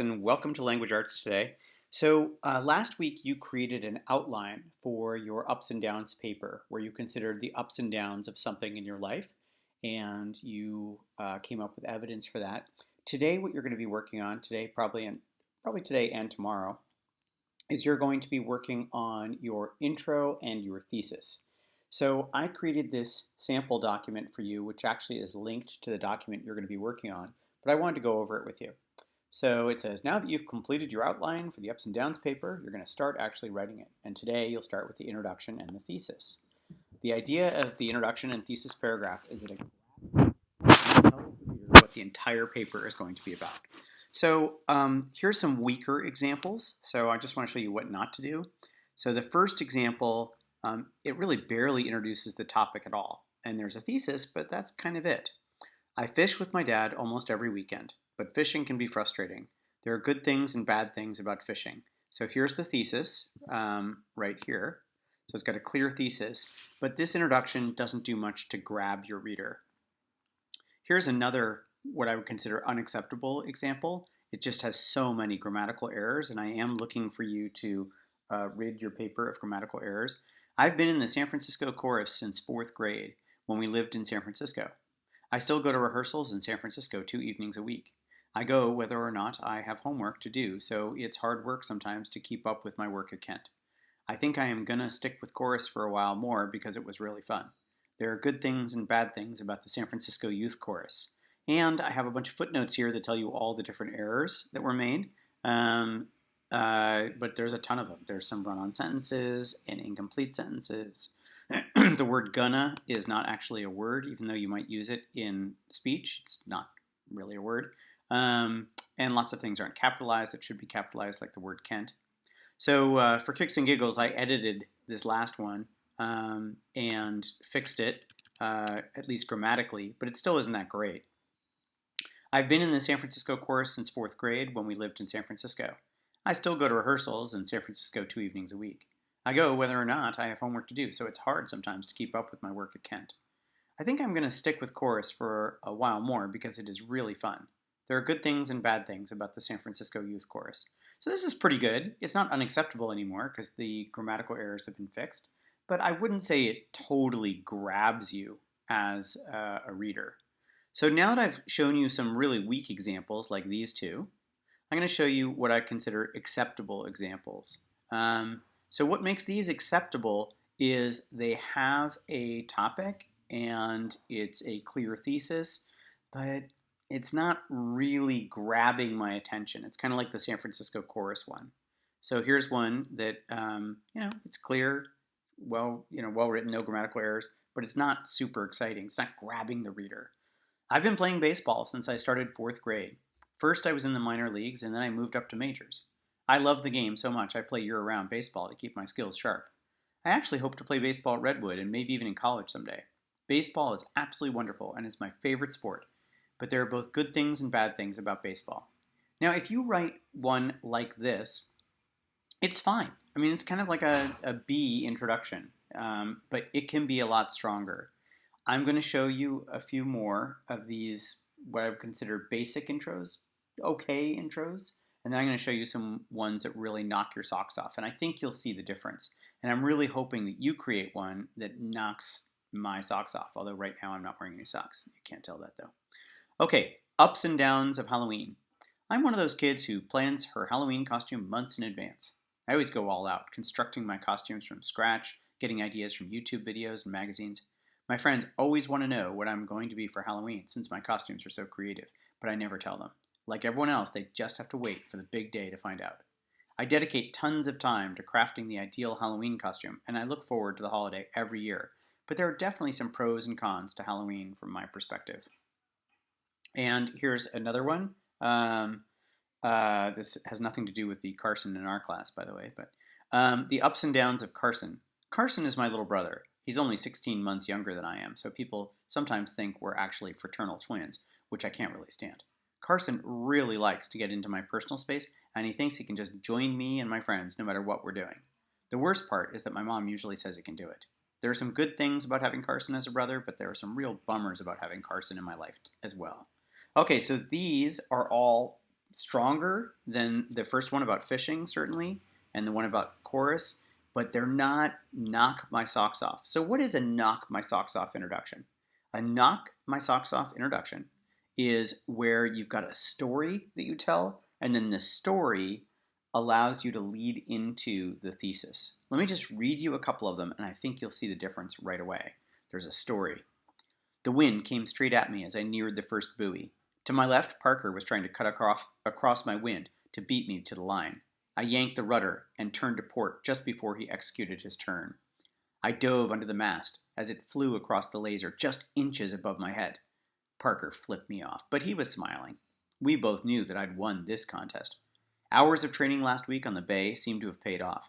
And welcome to Language Arts today. Last week you created an outline for your ups and downs paper where you considered the ups and downs of something in your life and you came up with evidence for that. Today, what you're going to be working on today, probably today and tomorrow, is you're going to be working on your intro and your thesis. So I created this sample document for you, which actually is linked to the document you're going to be working on, but I wanted to go over it with you. So it says, now that you've completed your outline for the ups and downs paper, you're going to start actually writing it. And today you'll start with the introduction and the thesis. The idea of the introduction and thesis paragraph is that it tells the reader what the entire paper is going to be about. Here's some weaker examples. So I just want to show you what not to do. So the first example, it really barely introduces the topic at all. And there's a thesis, but that's kind of it. I fish with my dad almost every weekend, but fishing can be frustrating. There are good things and bad things about fishing. So here's the thesis right here. So it's got a clear thesis, but this introduction doesn't do much to grab your reader. Here's another, what I would consider unacceptable example. It just has so many grammatical errors, and I am looking for you to rid your paper of grammatical errors. I've been in the San Francisco chorus since 4th grade when we lived in San Francisco. I still go to rehearsals in San Francisco 2 evenings a week. I go whether or not I have homework to do, so it's hard work sometimes to keep up with my work at Kent. I think I am going to stick with chorus for a while more because it was really fun. There are good things and bad things about the San Francisco Youth Chorus. And I have a bunch of footnotes here that tell you all the different errors that were made. But there's a ton of them. There's some run-on sentences and incomplete sentences. The word gonna is not actually a word, even though you might use it in speech. It's not really a word. And lots of things aren't capitalized that should be capitalized, like the word Kent. So for kicks and giggles, I edited this last one and fixed it, at least grammatically, but it still isn't that great. I've been in the San Francisco chorus since 4th grade when we lived in San Francisco. I still go to rehearsals in San Francisco 2 evenings a week. I go whether or not I have homework to do, so it's hard sometimes to keep up with my work at Kent. I think I'm going to stick with chorus for a while more because it is really fun. There are good things and bad things about the San Francisco Youth Chorus. So this is pretty good. It's not unacceptable anymore because the grammatical errors have been fixed, but I wouldn't say it totally grabs you as a reader. So now that I've shown you some really weak examples like these two, I'm going to show you what I consider acceptable examples. So what makes these acceptable is they have a topic and it's a clear thesis, but it's not really grabbing my attention. It's kind of like the San Francisco chorus one. So here's one that, it's clear, well written, no grammatical errors, but it's not super exciting. It's not grabbing the reader. I've been playing baseball since I started 4th grade. First I was in the minor leagues and then I moved up to majors. I love the game so much I play year-round baseball to keep my skills sharp. I actually hope to play baseball at Redwood and maybe even in college someday. Baseball is absolutely wonderful and it's my favorite sport, but there are both good things and bad things about baseball. Now, if you write one like this, it's fine. I mean, it's kind of like a B introduction, but it can be a lot stronger. I'm going to show you a few more of these, what I would consider basic intros, okay intros, and then I'm going to show you some ones that really knock your socks off, and I think you'll see the difference. And I'm really hoping that you create one that knocks my socks off, although right now I'm not wearing any socks. You can't tell that though. Okay, ups and downs of Halloween. I'm one of those kids who plans her Halloween costume months in advance. I always go all out, constructing my costumes from scratch, getting ideas from YouTube videos and magazines. My friends always want to know what I'm going to be for Halloween since my costumes are so creative, but I never tell them. Like everyone else, they just have to wait for the big day to find out. I dedicate tons of time to crafting the ideal Halloween costume, and I look forward to the holiday every year, but there are definitely some pros and cons to Halloween from my perspective. And here's another one. This has nothing to do with the Carson in our class, by the way, but the ups and downs of Carson. Carson is my little brother. He's only 16 months younger than I am, so people sometimes think we're actually fraternal twins, which I can't really stand. Carson really likes to get into my personal space, and he thinks he can just join me and my friends no matter what we're doing. The worst part is that my mom usually says he can do it. There are some good things about having Carson as a brother, but there are some real bummers about having Carson in my life as well. Okay, so these are all stronger than the first one about fishing, certainly, and the one about chorus, but they're not knock my socks off. So, what is a knock my socks off introduction? A knock my socks off introduction is where you've got a story that you tell, and then the story allows you to lead into the thesis. Let me just read you a couple of them, and I think you'll see the difference right away. There's a story. The wind came straight at me as I neared the first buoy. To my left, Parker was trying to cut across my wind to beat me to the line. I yanked the rudder and turned to port just before he executed his turn. I dove under the mast as it flew across the laser just inches above my head. Parker flipped me off, but he was smiling. We both knew that I'd won this contest. Hours of training last week on the bay seemed to have paid off.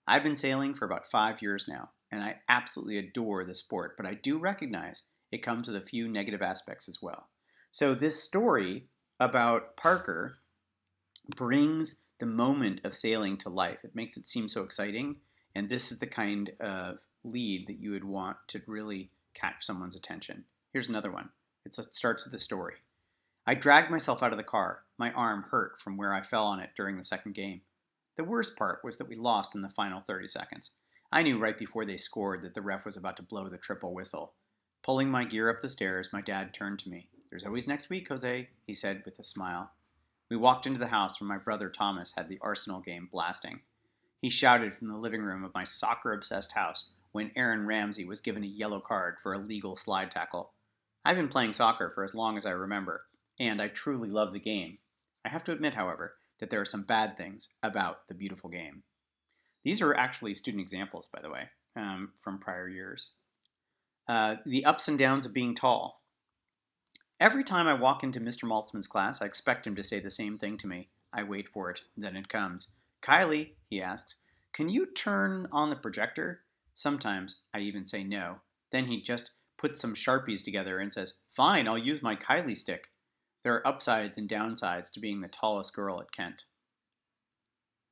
I've been sailing for about 5 years now, and I absolutely adore the sport, but I do recognize it comes with a few negative aspects as well. So this story about Parker brings the moment of sailing to life. It makes it seem so exciting, and this is the kind of lead that you would want to really catch someone's attention. Here's another one. It starts with the story. I dragged myself out of the car. My arm hurt from where I fell on it during the second game. The worst part was that we lost in the final 30 seconds. I knew right before they scored that the ref was about to blow the triple whistle. Pulling my gear up the stairs, my dad turned to me. There's always next week, Jose, he said with a smile. We walked into the house where my brother Thomas had the Arsenal game blasting. He shouted from the living room of my soccer-obsessed house when Aaron Ramsey was given a yellow card for a legal slide tackle. I've been playing soccer for as long as I remember, and I truly love the game. I have to admit, however, that there are some bad things about the beautiful game. These are actually student examples, by the way, from prior years. The ups and downs of being tall. Every time I walk into Mr. Maltzman's class, I expect him to say the same thing to me. I wait for it, then it comes. Kylie, he asks, can you turn on the projector? Sometimes I even say no. Then he just puts some Sharpies together and says, fine, I'll use my Kylie stick. There are upsides and downsides to being the tallest girl at Kent.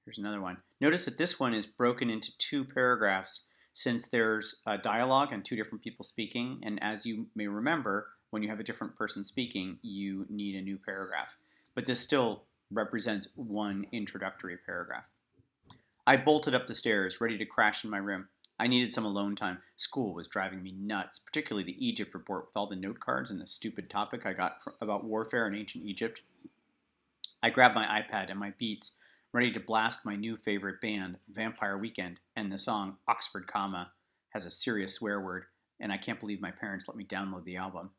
Here's another one. Notice that this one is broken into 2 paragraphs since there's a dialogue and 2 different people speaking, and as you may remember, when you have a different person speaking, you need a new paragraph. But this still represents one introductory paragraph. I bolted up the stairs, ready to crash in my room. I needed some alone time. School was driving me nuts, particularly the Egypt report with all the note cards and the stupid topic I got about warfare in ancient Egypt. I grabbed my iPad and my Beats, ready to blast my new favorite band, Vampire Weekend, and the song Oxford Comma has a serious swear word, and I can't believe my parents let me download the album.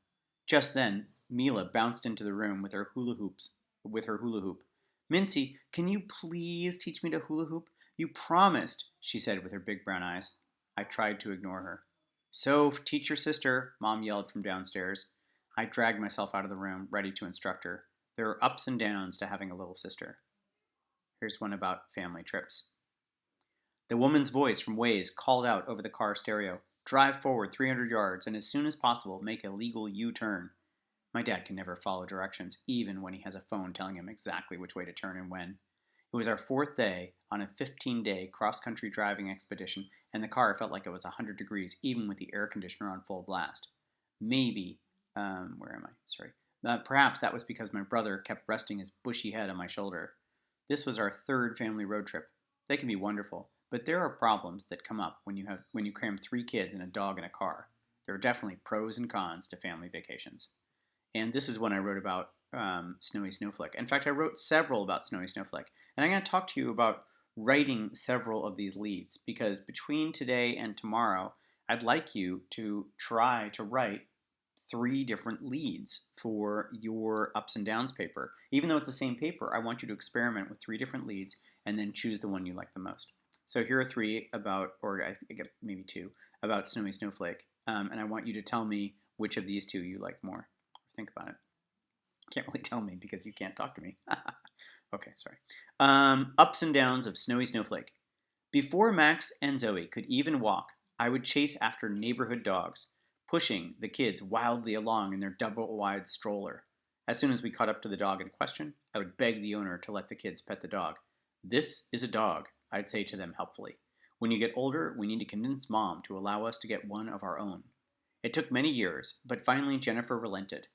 Just then, Mila bounced into the room with her hula hoop. Mincy, can you please teach me to hula hoop? You promised, she said with her big brown eyes. I tried to ignore her. So, teach your sister, Mom yelled from downstairs. I dragged myself out of the room, ready to instruct her. There are ups and downs to having a little sister. Here's one about family trips. The woman's voice from Waze called out over the car stereo. Drive forward 300 yards and as soon as possible make a legal U-turn. My dad can never follow directions, even when he has a phone telling him exactly which way to turn and when. It was our 4th day on a 15-day cross-country driving expedition, and the car felt like it was 100 degrees, even with the air conditioner on full blast. Maybe, perhaps that was because my brother kept resting his bushy head on my shoulder. This was our 3rd family road trip. They can be wonderful, but there are problems that come up when you cram 3 kids and a dog in a car. There are definitely pros and cons to family vacations. And this is one I wrote about Snowy Snowflake. In fact, I wrote several about Snowy Snowflake. And I'm going to talk to you about writing several of these leads, because between today and tomorrow, I'd like you to try to write 3 different leads for your ups and downs paper. Even though it's the same paper, I want you to experiment with 3 different leads and then choose the one you like the most. So here are 3 about, or I think maybe 2, about Snowy Snowflake. And I want you to tell me which of these 2 you like more. Think about it. Can't really tell me because you can't talk to me. Okay, sorry. Ups and downs of Snowy Snowflake. Before Max and Zoe could even walk, I would chase after neighborhood dogs, pushing the kids wildly along in their double-wide stroller. As soon as we caught up to the dog in question, I would beg the owner to let the kids pet the dog. This is a dog, I'd say to them helpfully. When you get older, we need to convince Mom to allow us to get one of our own. It took many years, but finally Jennifer relented.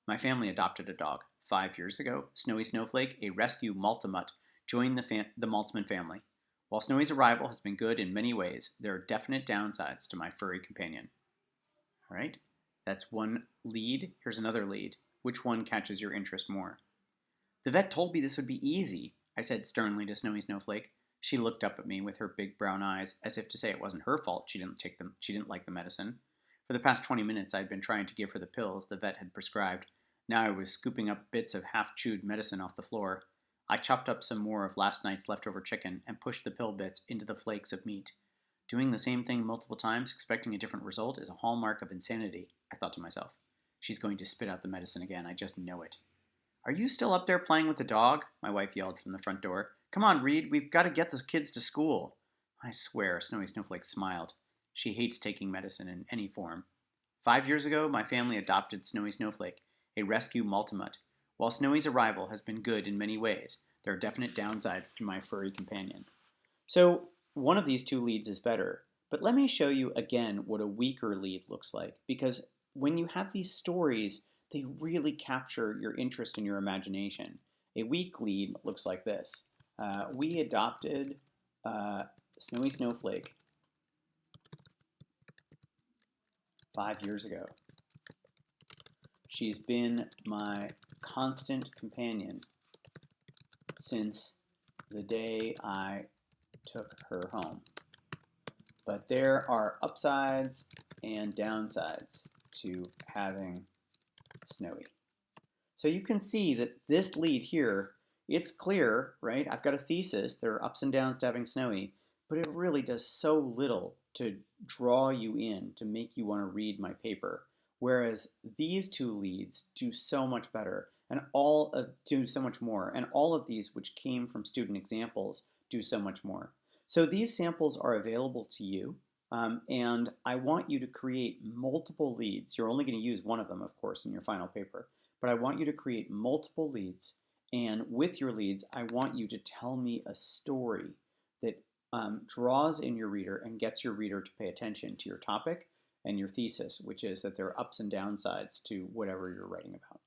My family adopted a dog. 5 years ago, Snowy Snowflake, a rescue Maltamut, joined the Maltzman family. While Snowy's arrival has been good in many ways, there are definite downsides to my furry companion. All right, that's one lead. Here's another lead. Which one catches your interest more? The vet told me this would be easy, I said sternly to Snowy Snowflake. She looked up at me with her big brown eyes, as if to say it wasn't her fault she didn't like the medicine. For the past 20 minutes I had been trying to give her the pills the vet had prescribed. Now I was scooping up bits of half-chewed medicine off the floor. I chopped up some more of last night's leftover chicken and pushed the pill bits into the flakes of meat. Doing the same thing multiple times, expecting a different result, is a hallmark of insanity, I thought to myself. She's going to spit out the medicine again, I just know it. Are you still up there playing with the dog? My wife yelled from the front door. Come on, Reed, we've got to get the kids to school. I swear, Snowy Snowflake smiled. She hates taking medicine in any form. 5 years ago, my family adopted Snowy Snowflake, a rescue Maltamut. While Snowy's arrival has been good in many ways, there are definite downsides to my furry companion. So, one of these two leads is better, but let me show you again what a weaker lead looks like, because when you have these stories, they really capture your interest and your imagination. A weak lead looks like this. We adopted Snowy Snowflake 5 years ago. She's been my constant companion since the day I took her home. But there are upsides and downsides to having Snowy. So you can see that this lead here, it's clear, right? I've got a thesis. There are ups and downs to having Snowy, but it really does so little to draw you in, to make you want to read my paper. Whereas these two leads do so much better and do so much more. And all of these, which came from student examples, do so much more. So these samples are available to you. And I want you to create multiple leads. You're only going to use one of them, of course, in your final paper. But I want you to create multiple leads. And with your leads, I want you to tell me a story that draws in your reader and gets your reader to pay attention to your topic and your thesis, which is that there are ups and downsides to whatever you're writing about.